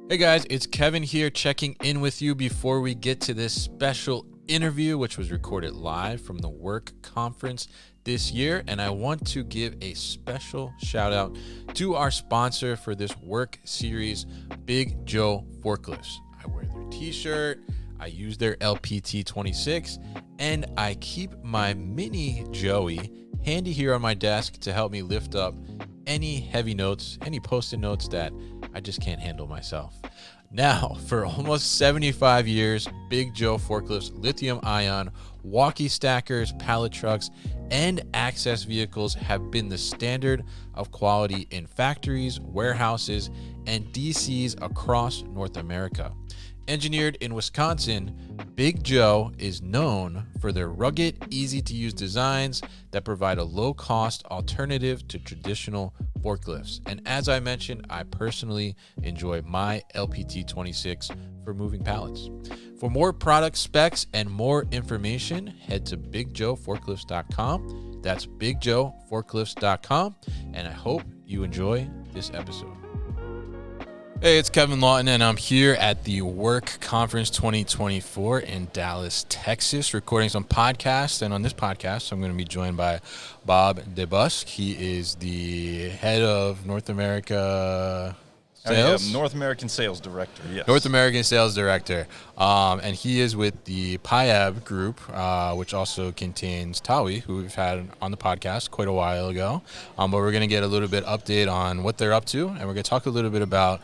Hey guys, it's Kevin here checking in with you before we get to this special interview, which was recorded live from the WERC Conference this year. And I want to give a special shout out to our sponsor for this WERC series, Big Joe Forklifts. I wear their t-shirt, I use their LPT26, and I keep my mini Joey handy here on my desk to help me lift up any heavy notes, any post-it notes that I just can't handle myself. Now, for almost 75 years, Big Joe Forklifts, lithium-ion, walkie stackers, pallet trucks, and access vehicles have been the standard of quality in factories, warehouses, and DCs across North America. Engineered in Wisconsin, Big Joe is known for their rugged, easy-to-use designs that provide a low-cost alternative to traditional forklifts. And as I mentioned, I personally enjoy my LPT26 for moving pallets. For more product specs and more information, head to BigJoeForklifts.com. That's BigJoeForklifts.com, and I hope you enjoy this episode. Hey, it's Kevin Lawton, and I'm here at the WERC Conference 2024 in Dallas, Texas, recording some podcasts. And on this podcast, I'm going to be joined by Bob DeBusk. He is the head of North America Sales? North American Sales Director, yes. North American Sales Director. And he is with the PIAB Group, which also contains Tawi, who we've had on the podcast quite a while ago. But we're going to get a little bit update on what they're up to, and we're going to talk a little bit about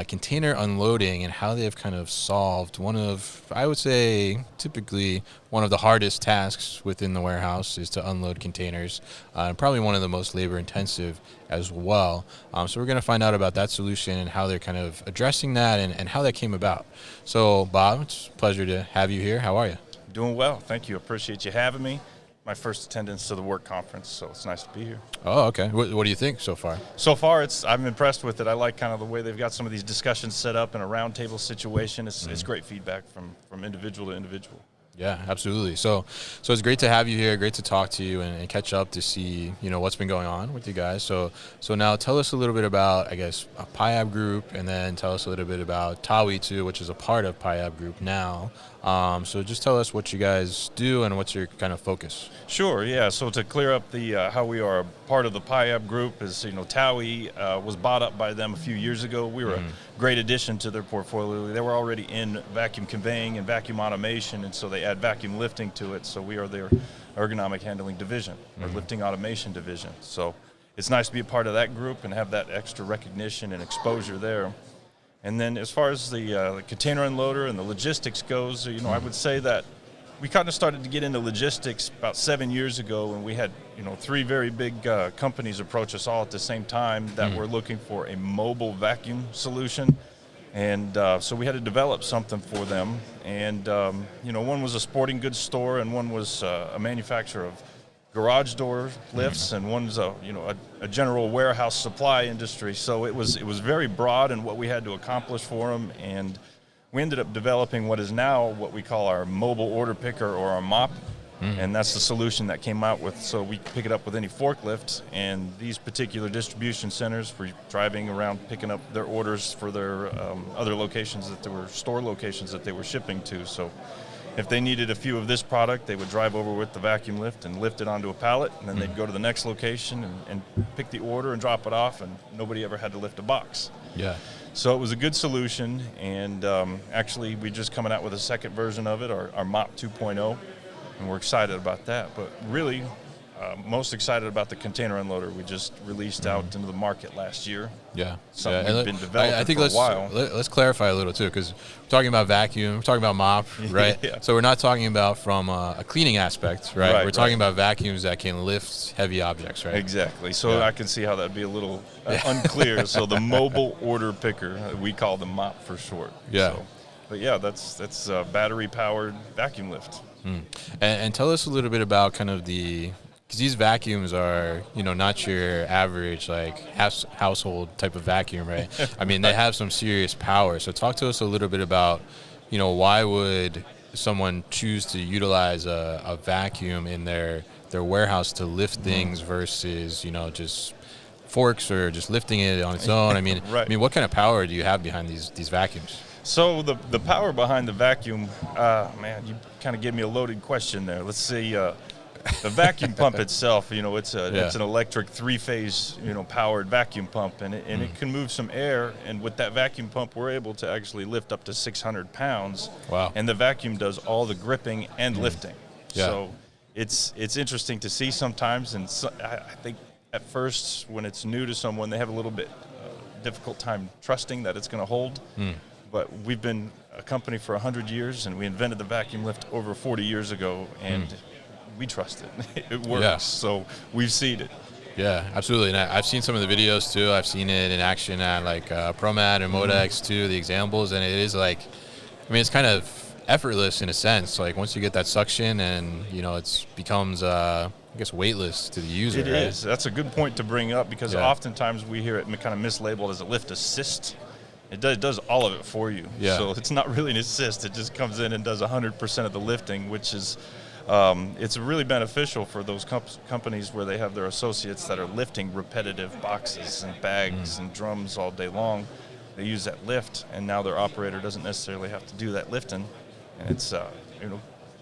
container unloading and how they've kind of solved one of, I would say, typically one of the hardest tasks within the warehouse is to unload containers, and probably one of the most labor intensive as well. So we're going to find out about that solution and how they're kind of addressing that and how that came about. So Bob, it's a pleasure to have you here. How are you? Doing well. Thank you. Appreciate you having me. My first attendance to the WERC Conference, so it's nice to be here. Oh, okay. What do you think so far? So far, I'm impressed with it. I like kind of the way they've got some of these discussions set up in a roundtable situation. It's great feedback from individual to individual. Yeah, absolutely. So it's great to have you here. Great to talk to you and catch up to see, what's been going on with you guys. So now tell us a little bit about, I guess, PIAB Group, and then tell us a little bit about Tawi too, which is a part of PIAB Group now. So just tell us what you guys do and what's your kind of focus. Sure, yeah. So to clear up the how we are a part of the PIAB Group is, Tawi was bought up by them a few years ago. We were a great addition to their portfolio. They were already in vacuum conveying and vacuum automation, and so they add vacuum lifting to it. So we are their ergonomic handling division, or lifting automation division. So it's nice to be a part of that group and have that extra recognition and exposure there. And then as far as the container unloader and the logistics goes, I would say that we kind of started to get into logistics about 7 years ago, when we had, three very big companies approach us all at the same time that were looking for a mobile vacuum solution. And so we had to develop something for them. And, one was a sporting goods store, and one was a manufacturer of garage door lifts, and one's a general warehouse supply industry. So it was very broad in what we had to accomplish for them, and we ended up developing what is now what we call our mobile order picker, or our MOP, and that's the solution that came out with. So we pick it up with any forklift, and these particular distribution centers were driving around picking up their orders for their other locations that there were store locations that they were shipping to. So if they needed a few of this product, they would drive over with the vacuum lift and lift it onto a pallet, and then they'd go to the next location and pick the order and drop it off, and nobody ever had to lift a box. Yeah. So it was a good solution, and actually we're just coming out with a second version of it, our MOP 2.0, and we're excited about that. But really, most excited about the container unloader we just released out into the market last year. Yeah. Something we've been developing for a while. Let's clarify a little too, because we're talking about vacuum, we're talking about MOP, right? Yeah. So we're not talking about from a cleaning aspect, right? We're talking about vacuums that can lift heavy objects, right? Exactly. So I can see how that'd be a little unclear. So the mobile order picker, we call the MOP for short. Yeah. So, but yeah, that's a battery-powered vacuum lift. And tell us a little bit about kind of because these vacuums are, not your average household type of vacuum, right? I mean, they have some serious power. So talk to us a little bit about, why would someone choose to utilize a vacuum in their warehouse to lift things versus, just forks or just lifting it on its own? I mean, Right. I mean, what kind of power do you have behind these vacuums? So the power behind the vacuum, man, you kind of gave me a loaded question there. Let's see, the vacuum pump itself, it's an electric 3-phase, powered vacuum pump, and it can move some air. And with that vacuum pump, we're able to actually lift up to 600 pounds. Wow. And the vacuum does all the gripping and lifting. Yeah. So it's interesting to see sometimes, and I think at first when it's new to someone, they have a little bit difficult time trusting that it's going to hold. But we've been a company for 100 years, and we invented the vacuum lift over 40 years ago, and we trust it. It works, Yeah. so we've seen it. Yeah, absolutely. And I've seen some of the videos too. I've seen it in action at like ProMat and Modex too, the examples, and it is like, I mean, it's kind of effortless in a sense. Like once you get that suction, and it becomes, I guess, weightless to the user. It is. That's a good point to bring up, because Yeah. oftentimes we hear it kind of mislabeled as a lift assist. It does all of it for you. Yeah. So it's not really an assist. It just comes in and does 100% of the lifting, which is, it's really beneficial for those companies where they have their associates that are lifting repetitive boxes and bags and drums all day long. They use that lift, and now their operator doesn't necessarily have to do that lifting, and it's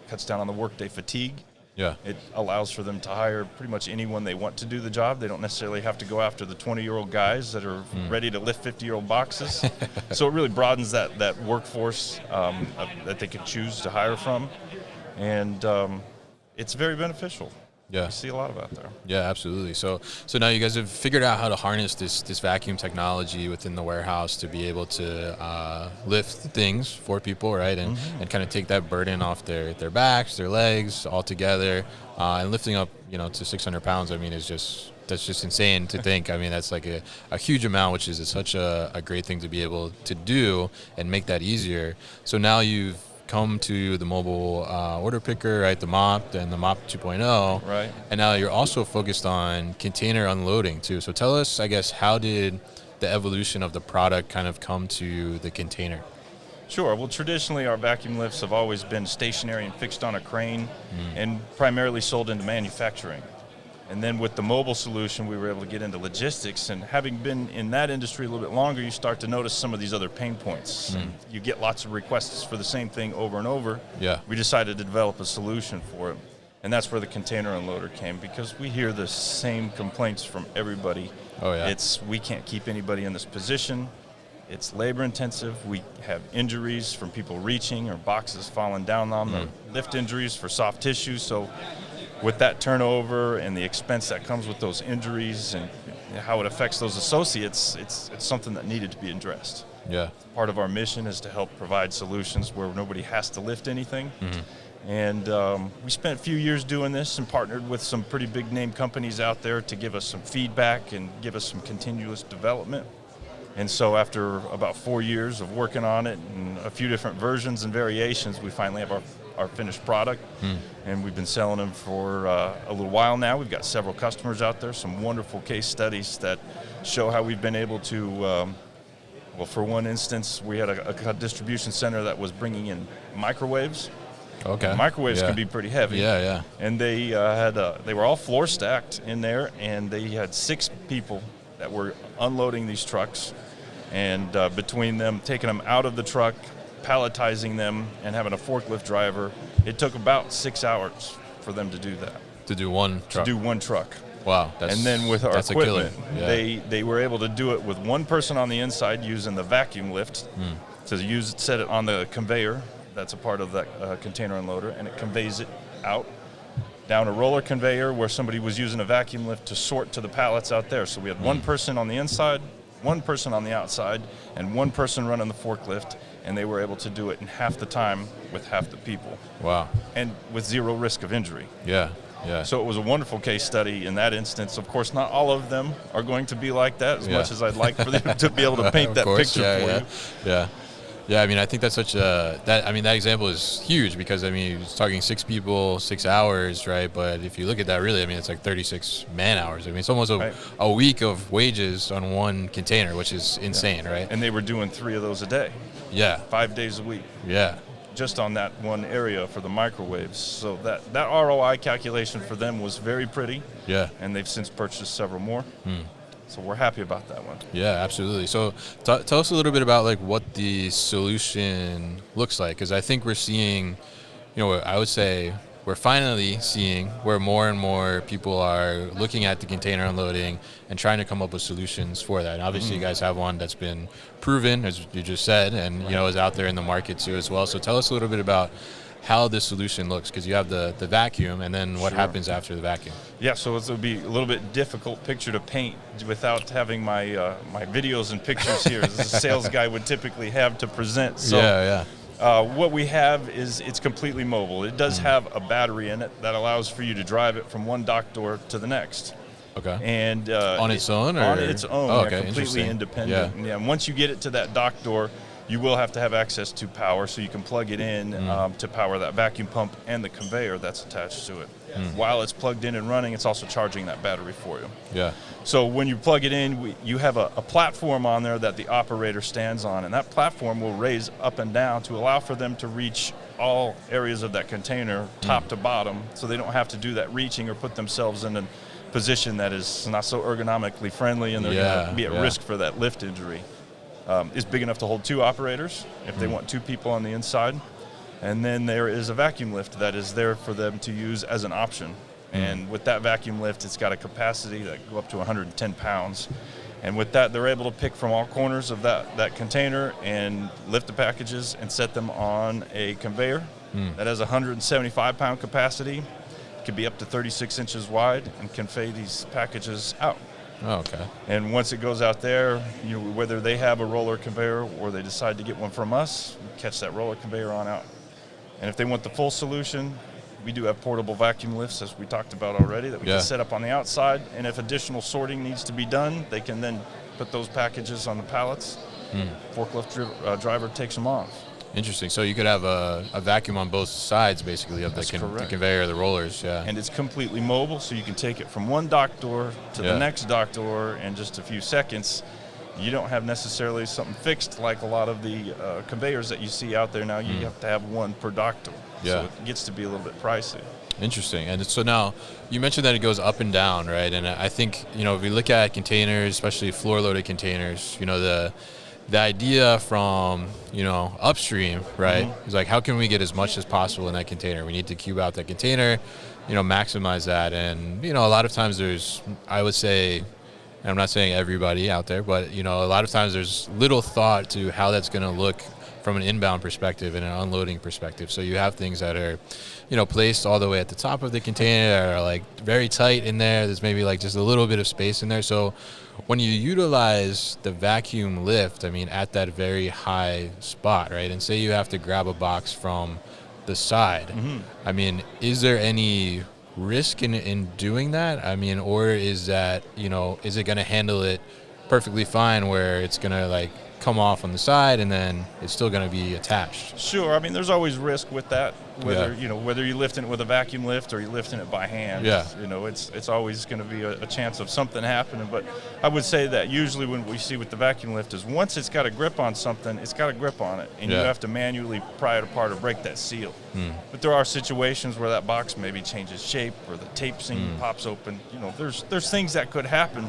cuts down on the workday fatigue. Yeah. It allows for them to hire pretty much anyone they want to do the job. They don't necessarily have to go after the 20-year-old guys that are ready to lift 50-year-old boxes. So it really broadens that workforce that they can choose to hire from. And it's very beneficial. Yeah. We see a lot of out there. Yeah, absolutely. So now you guys have figured out how to harness this vacuum technology within the warehouse to be able to lift things for people, right? And kind of take that burden off their backs, their legs all together, and lifting up, to 600 pounds. I mean, that's just insane to think. I mean, that's like a huge amount, which is such a great thing to be able to do and make that easier. So now you've come to the mobile order picker, right? The MOP and the MOP 2.0. Right. And now you're also focused on container unloading too. So tell us, I guess, how did the evolution of the product kind of come to the container? Sure. Well, traditionally, our vacuum lifts have always been stationary and fixed on a crane and primarily sold into manufacturing. And then with the mobile solution, we were able to get into logistics. And having been in that industry a little bit longer, you start to notice some of these other pain points. And you get lots of requests for the same thing over and over. Yeah. We decided to develop a solution for it. And that's where the container unloader came, because we hear the same complaints from everybody. Oh, yeah. It's, we can't keep anybody in this position. It's labor intensive. We have injuries from people reaching or boxes falling down on them, lift injuries for soft tissue. So with that turnover and the expense that comes with those injuries and how it affects those associates, it's something that needed to be addressed. Yeah. Part of our mission is to help provide solutions where nobody has to lift anything. And we spent a few years doing this and partnered with some pretty big name companies out there to give us some feedback and give us some continuous development. And so after about 4 years of working on it and a few different versions and variations, we finally have our finished product. And we've been selling them for a little while now. We've got several customers out there, some wonderful case studies that show how we've been able to, well, for one instance, we had a distribution center that was bringing in microwaves. Okay. And microwaves can be pretty heavy. Yeah, yeah. And they they were all floor stacked in there, and they had 6 people that were unloading these trucks, and between them taking them out of the truck, palletizing them, and having a forklift driver, it took about 6 hours for them to do that. To do one truck. To do one truck. Wow. And then with our equipment, Yeah. they were able to do it with one person on the inside using the vacuum lift to set it on the conveyor. That's a part of that container unloader, and it conveys it out down a roller conveyor where somebody was using a vacuum lift to sort to the pallets out there. So we had one person on the inside, one person on the outside, and one person running the forklift, and they were able to do it in half the time with half the people. Wow. And with zero risk of injury. Yeah. Yeah. So it was a wonderful case study in that instance. Of course, not all of them are going to be like that, as much as I'd like for them to be able to paint that picture for you. Yeah. Yeah, I mean, I think that's that example is huge, because, I mean, it's talking 6 people, 6 hours, right? But if you look at that, really, I mean, it's like 36 man hours. I mean, it's almost a week of wages on one container, which is insane, right? And they were doing 3 of those a day. Yeah. 5 days a week. Yeah. Just on that one area for the microwaves. So that ROI calculation for them was very pretty. Yeah. And they've since purchased several more. So we're happy about that one. Yeah, absolutely. So tell us a little bit about like what the solution looks like, because I think we're seeing, I would say we're finally seeing where more and more people are looking at the container unloading and trying to come up with solutions for that. And obviously, you guys have one that's been proven, as you just said, and is out there in the market too as well. So tell us a little bit about how this solution looks, because you have the vacuum, and then what happens after the vacuum. Yeah, so it would be a little bit difficult picture to paint without having my my videos and pictures here. As a sales guy would typically have to present. So what we have is it's completely mobile. It does have a battery in it that allows for you to drive it from one dock door to the next. Okay. And on its own? On its own. Oh, okay. Completely independent. Yeah. And once you get it to that dock door, you will have to have access to power, so you can plug it in to power that vacuum pump and the conveyor that's attached to it. While it's plugged in and running, it's also charging that battery for you. Yeah. So when you plug it in, you have a platform on there that the operator stands on, and that platform will raise up and down to allow for them to reach all areas of that container, top to bottom, so they don't have to do that reaching or put themselves in a position that is not so ergonomically friendly, and they're going to be at risk for that lift injury. It's big enough to hold 2 operators if they want 2 people on the inside. And then there is a vacuum lift that is there for them to use as an option. And with that vacuum lift, it's got a capacity that go up to 110 pounds. And with that, they're able to pick from all corners of that container and lift the packages and set them on a conveyor that has a 175-pound capacity. It could be up to 36 inches wide and convey these packages out. Oh, okay. And once it goes out there, whether they have a roller conveyor or they decide to get one from us, we catch that roller conveyor on out. And if they want the full solution, we do have portable vacuum lifts, as we talked about already, that we can set up on the outside. And if additional sorting needs to be done, they can then put those packages on the pallets. Forklift driver takes them off. Interesting. So you could have a vacuum on both sides, basically, of the conveyor, the rollers. Yeah. And it's completely mobile, so you can take it from one dock door to the next dock door in just a few seconds. You don't have necessarily something fixed like a lot of the conveyors that you see out there now. You have to have one per dock door. So it gets to be a little bit pricey. Interesting. And so now you mentioned that it goes up and down, right? And I think, if we look at containers, especially floor-loaded containers, the idea from, upstream, right, is like, how can we get as much as possible in that container? We need to cube out that container, maximize that. And, a lot of times there's, I would say, and I'm not saying everybody out there, but, a lot of times there's little thought to how that's going to look from an inbound perspective and an unloading perspective. So you have things that are, placed all the way at the top of the container that are like very tight in there. There's maybe like just a little bit of space in there. So when you utilize the vacuum lift, at that very high spot, right, and say you have to grab a box from the side, is there any risk in doing that? Or is that, is it going to handle it perfectly fine where it's going to like come off on the side and then it's still going to be attached? Sure. There's always risk with that, whether you're lifting it with a vacuum lift or you're lifting it by hand. It's always going to be a chance of something happening. But I would say that usually when we see with the vacuum lift is once it's got a grip on something, it's got a grip on it, and you have to manually pry it apart or break that seal. But there are situations where that box maybe changes shape or the tape seam pops open. There's things that could happen.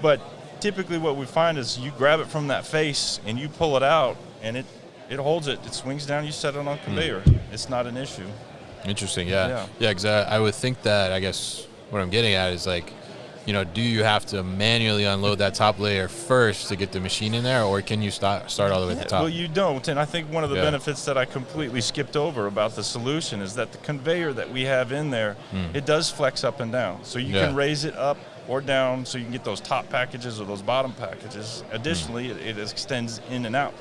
But typically what we find is you grab it from that face and you pull it out and it holds it. It swings down, you set it on conveyor. It's not an issue. Interesting, yeah. Yeah, because I would think that, I guess what I'm getting at is like, do you have to manually unload that top layer first to get the machine in there, or can you start all the way at the top? Well, you don't, and I think one of the benefits that I completely skipped over about the solution is that the conveyor that we have in there, it does flex up and down. So you can raise it up or down so you can get those top packages or those bottom packages. Additionally, it extends in and out.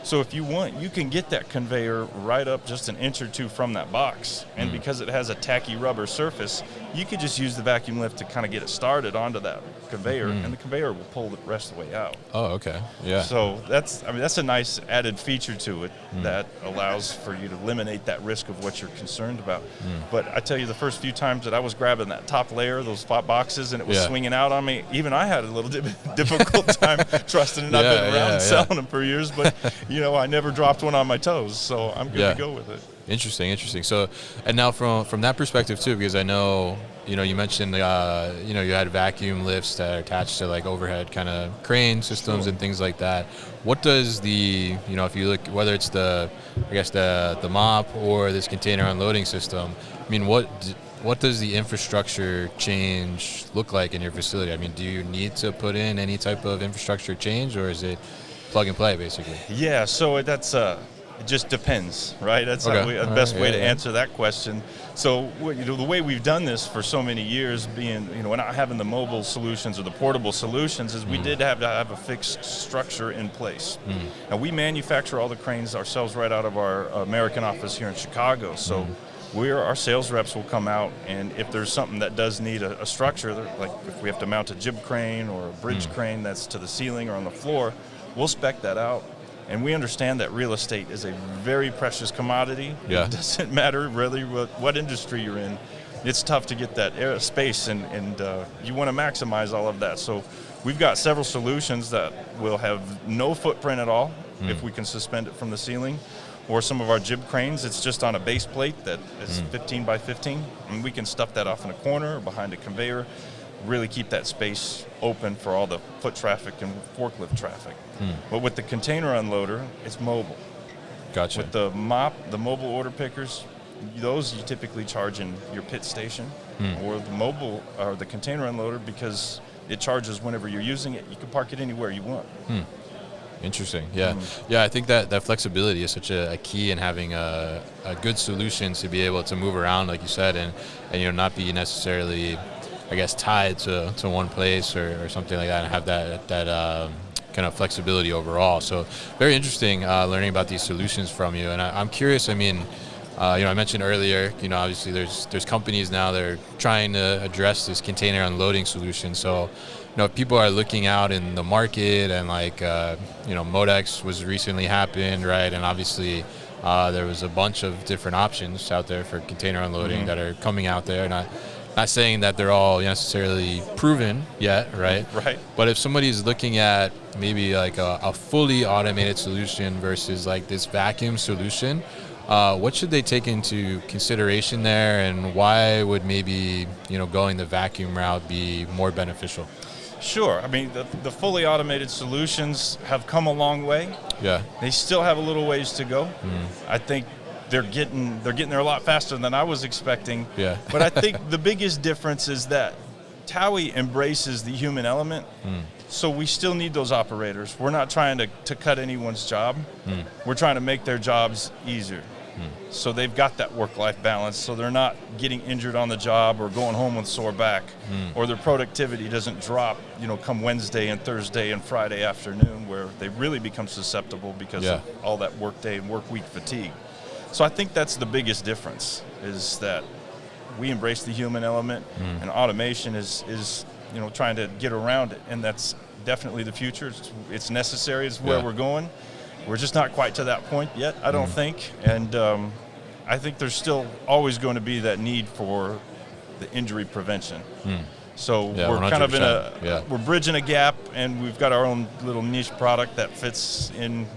So if you want, you can get that conveyor right up just an inch or two from that box. And because it has a tacky rubber surface, you could just use the vacuum lift to kind of get it started onto that conveyor, and the conveyor will pull the rest of the way out. Oh, okay. Yeah. So that's a nice added feature to it that allows for you to eliminate that risk of what you're concerned about. But I tell you, the first few times that I was grabbing that top layer, those spot boxes, and it was swinging out on me, even I had a little difficult time trusting it. I've been around selling them for years, but I never dropped one on my toes, so I'm good to go with it. Interesting. So, and now from that perspective too, because I know, you mentioned, you had vacuum lifts that are attached to like overhead kind of crane systems and things like that. What does if you look, whether it's the mop or this container unloading system, I mean, what does the infrastructure change look like in your facility? I mean, do you need to put in any type of infrastructure change, or is it plug and play basically? Yeah, so that's it just depends, right? That's Okay. the best way to answer that question. So the way we've done this for so many years, being we're not having the mobile solutions or the portable solutions, is we did have to have a fixed structure in place. And we manufacture all the cranes ourselves right out of our American office here in Chicago. So our sales reps will come out, and if there's something that does need a structure, like if we have to mount a jib crane or a bridge crane that's to the ceiling or on the floor, we'll spec that out. And we understand that real estate is a very precious commodity. Yeah. It doesn't matter really what industry you're in. It's tough to get that space, and you want to maximize all of that. So we've got several solutions that will have no footprint at all if we can suspend it from the ceiling. Or some of our jib cranes, it's just on a base plate that is 15 by 15, and we can stuff that off in a corner or behind a conveyor, really keep that space open for all the foot traffic and forklift traffic. But with the container unloader, it's mobile. Gotcha. With the mop, the mobile order pickers, those you typically charge in your pit station, or the mobile or the container unloader, because it charges whenever you're using it. You can park it anywhere you want. Interesting. Yeah. I think that flexibility is such a key in having a good solution to be able to move around, like you said, and not be necessarily, I guess, tied to one place or something like that, and have that kind of flexibility overall. So very interesting learning about these solutions from you. And I'm curious, I mean, I mentioned earlier, obviously there's companies now that are trying to address this container unloading solution. So, if people are looking out in the market, and like, Modex was recently happened, right? And obviously there was a bunch of different options out there for container unloading that are coming out there. And not saying that they're all necessarily proven yet, right? Right. But if somebody's looking at maybe like a fully automated solution versus like this vacuum solution, what should they take into consideration there, and why would maybe going the vacuum route be more beneficial? Sure. I mean, the fully automated solutions have come a long way. Yeah. They still have a little ways to go. I think they're getting there a lot faster than I was expecting. Yeah. But I think the biggest difference is that TOWIE embraces the human element. So we still need those operators. We're not trying to cut anyone's job. We're trying to make their jobs easier. So they've got that work-life balance, so they're not getting injured on the job or going home with sore back, or their productivity doesn't drop, come Wednesday and Thursday and Friday afternoon, where they really become susceptible because of all that work day and work week fatigue. So I think that's the biggest difference, is that we embrace the human element, and automation is trying to get around it, and that's definitely the future. It's necessary. It's where we're going. We're just not quite to that point yet, I don't think. And I think there's still always going to be that need for the injury prevention. So we're 100%. Kind of we're bridging a gap, and we've got our own little niche product that fits in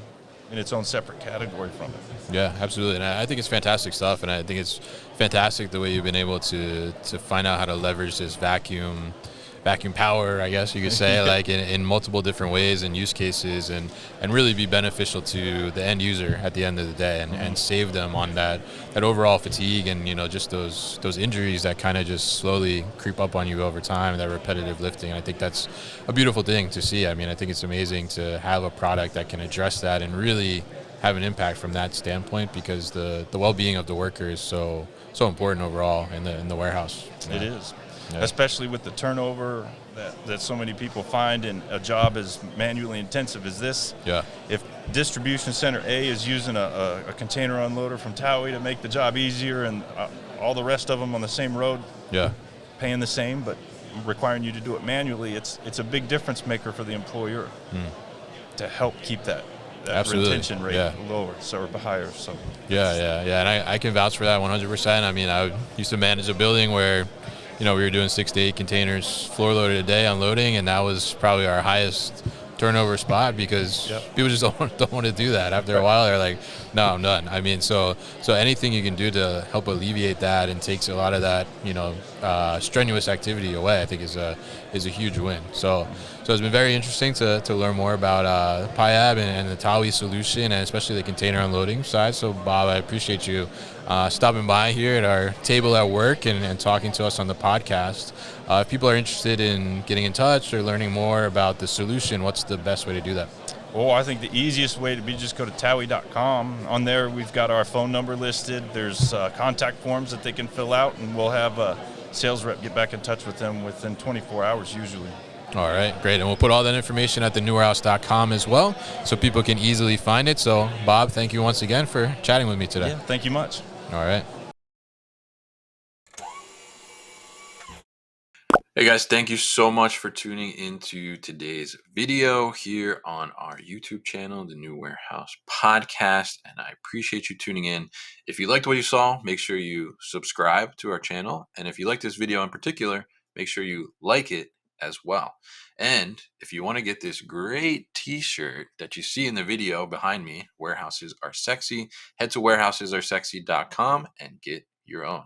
its own separate category from it. Yeah, absolutely. And I think it's fantastic stuff, and I think it's fantastic the way you've been able to find out how to leverage this vacuum power, I guess you could say, like in multiple different ways and use cases, and really be beneficial to the end user at the end of the day, and save them on that overall fatigue, and just those injuries that kind of just slowly creep up on you over time, that repetitive lifting. I think that's a beautiful thing to see. I mean, I think it's amazing to have a product that can address that and really have an impact from that standpoint, because the well-being of the worker is so important overall in the warehouse. It is. Yeah. Especially with the turnover that so many people find in a job as manually intensive as this. Yeah. If distribution center A is using a container unloader from TOWIE to make the job easier, and all the rest of them on the same road, paying the same but requiring you to do it manually, it's a big difference maker for the employer to help keep that retention rate lower, or higher. So and I can vouch for that 100%. I mean, I used to manage a building where we were doing 6 to 8 containers floor loaded a day unloading, and that was probably our highest turnover spot because people just don't want to do that. After a while, they're like, no, I'm done. I mean, so anything you can do to help alleviate that and takes a lot of that, strenuous activity away, I think is a huge win. So it's been very interesting to learn more about PIAB and the TAWI solution, and especially the container unloading side. So Bob, I appreciate you stopping by here at our table at work and talking to us on the podcast. If people are interested in getting in touch or learning more about the solution, what's the best way to do that? Well, I think the easiest way to be just go to tawi.com. On there, we've got our phone number listed. There's contact forms that they can fill out, and we'll have a sales rep get back in touch with them within 24 hours usually. All right, great. And we'll put all that information at thenewarehouse.com as well, so people can easily find it. So, Bob, thank you once again for chatting with me today. Yeah, thank you much. All right. Hey guys, thank you so much for tuning into today's video here on our YouTube channel, The New Warehouse Podcast, and I appreciate you tuning in. If you liked what you saw, make sure you subscribe to our channel, and if you like this video in particular, make sure you like it as well. And if you want to get this great t-shirt that you see in the video behind me, Warehouses Are Sexy, head to warehousesAreSexy.com and get your own.